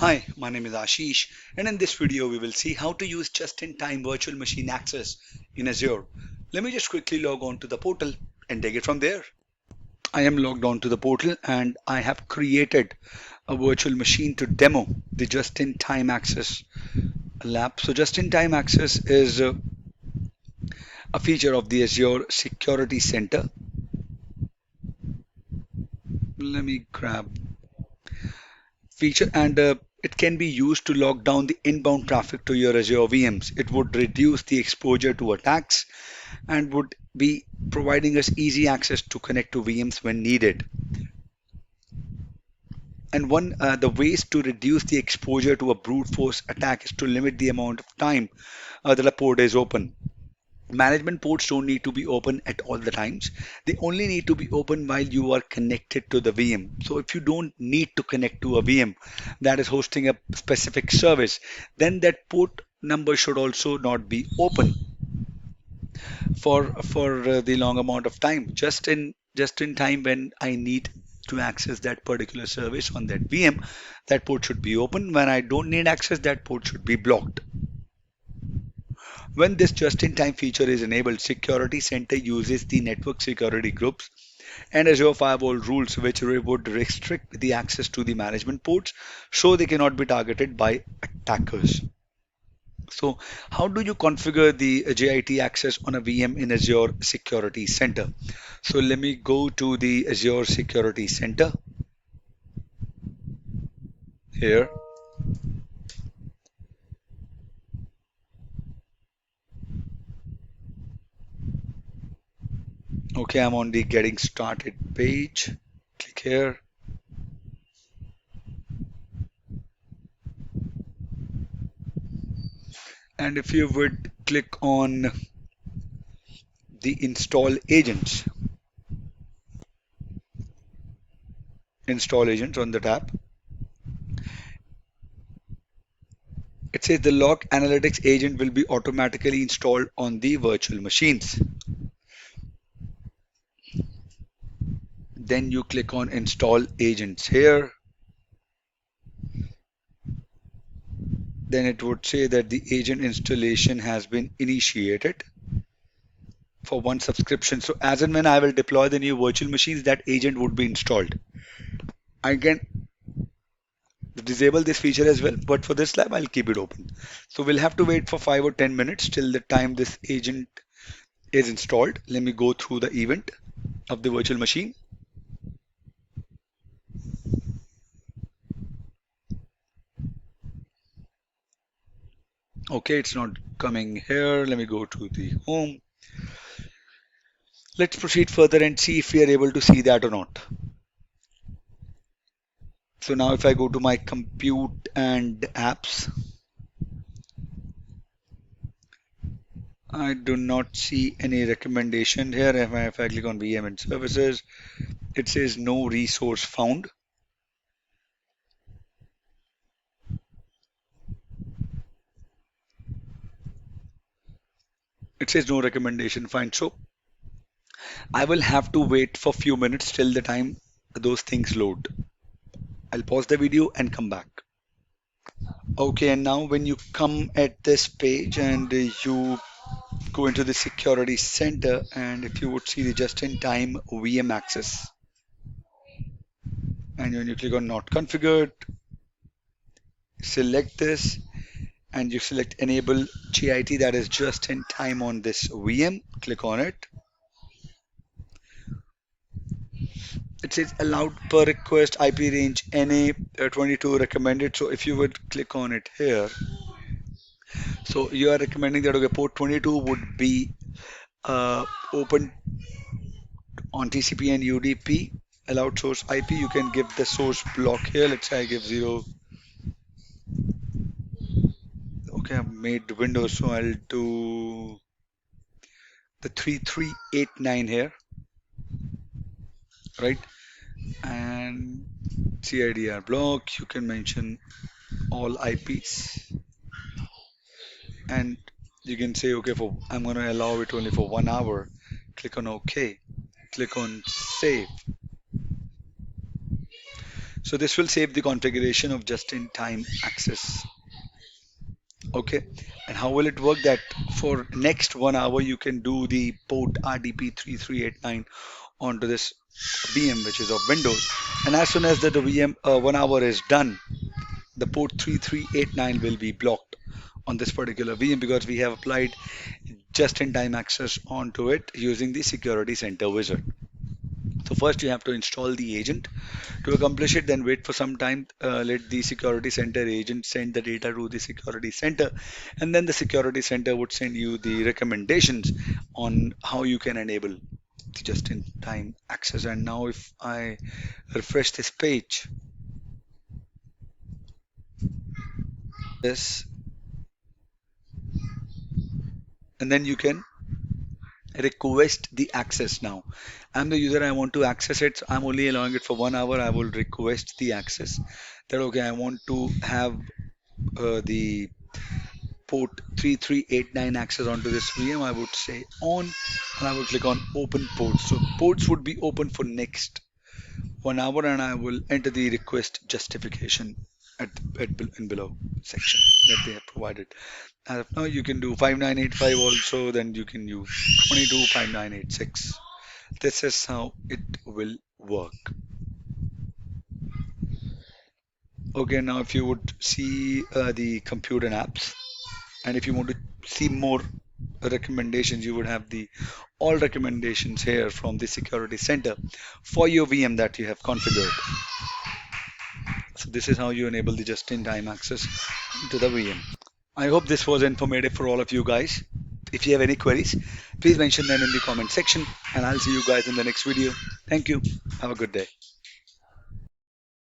Hi, my name is Ashish, and in this video we will see how to use just-in-time virtual machine access in Azure. Let me just quickly log on to the portal and take it from there. I am logged on to the portal and I have created a virtual machine to demo the just-in-time access lab. So just-in-time access is a feature of the Azure Security Center. Let me grab feature and it can be used to lock down the inbound traffic to your Azure VMs. It would reduce the exposure to attacks and would be providing us easy access to connect to VMs when needed. And the ways to reduce the exposure to a brute force attack is to limit the amount of time that a port is open. Management ports don't need to be open at all the times. They only need to be open while you are connected to the VM. So if you don't need to connect to a VM that is hosting a specific service, then that port number should also not be open for the long amount of time. Just in time when I need to access that particular service on that VM, that port should be open. When I don't need access, that port should be blocked. When this just-in-time feature is enabled, Security Center uses the network security groups and Azure firewall rules which would restrict the access to the management ports so they cannot be targeted by attackers. So how do you configure the JIT access on a VM in Azure Security Center? So let me go to the Azure Security Center here. Okay, I'm on the getting started page. Click here. And if you would click on the install agents on the tab, it says the log analytics agent will be automatically installed on the virtual machines. Then you click on install agents here. Then it would say that the agent installation has been initiated for one subscription. So as and when I will deploy the new virtual machines, that agent would be installed. I can disable this feature as well, but for this lab, I'll keep it open. So we'll have to wait for 5 or 10 minutes till the time this agent is installed. Let me go through the event of the virtual machine. Okay, it's not coming here. Let me go to the home. Let's proceed further and see if we are able to see that or not. So now if I go to my compute and apps, I do not see any recommendation here. If I click on VM and services, it says no resource found. It says no recommendation find. So I will have to wait for a few minutes till the time those things load. I'll pause the video and come back. Okay, and now when you come at this page and you go into the security center, and if you would see the just-in-time VM access, and when you click on not configured, select this and you select enable JIT, that is just in time on this VM. Click on it. It says allowed per request IP range NA22 recommended. So if you would click on it here, so you are recommending that okay, port 22 would be open on TCP and UDP. Allowed source IP, you can give the source block here. Let's say I give 0. Okay, I've made Windows, so I'll do the 3389 here, right? And CIDR block, you can mention all IPs, and you can say okay, for I'm going to allow it only for 1 hour. Click on OK. Click on save. So this will save the configuration of just-in-time access. Okay, and how will it work? That for next 1 hour you can do the port RDP 3389 onto this VM, which is of Windows. And as soon as the VM 1 hour is done, the port 3389 will be blocked on this particular VM because we have applied just-in-time access onto it using the security center wizard. So first you have to install the agent. To accomplish it, then wait for some time, let the security center agent send the data to the security center, and then the security center would send you the recommendations on how you can enable the just-in-time access. And now if I refresh this page, this, and then you can request the access now. I'm the user, I want to access it. So I'm only allowing it for 1 hour. I will request the access. That okay, I want to have the port 3389 access onto this VM. I would say on, and I will click on open ports. So ports would be open for next 1 hour, and I will enter the request justification in below section that they have provided. As of now, you can do 5985 also, then you can use 225986. This is how it will work. Okay, now if you would see the computer apps, and if you want to see more recommendations, you would have the all recommendations here from the security center for your VM that you have configured. So this is how you enable the just-in-time access to the VM. I hope this was informative for all of you guys. If you have any queries, please mention them in the comment section, and I'll see you guys in the next video. Thank you. Have a good day.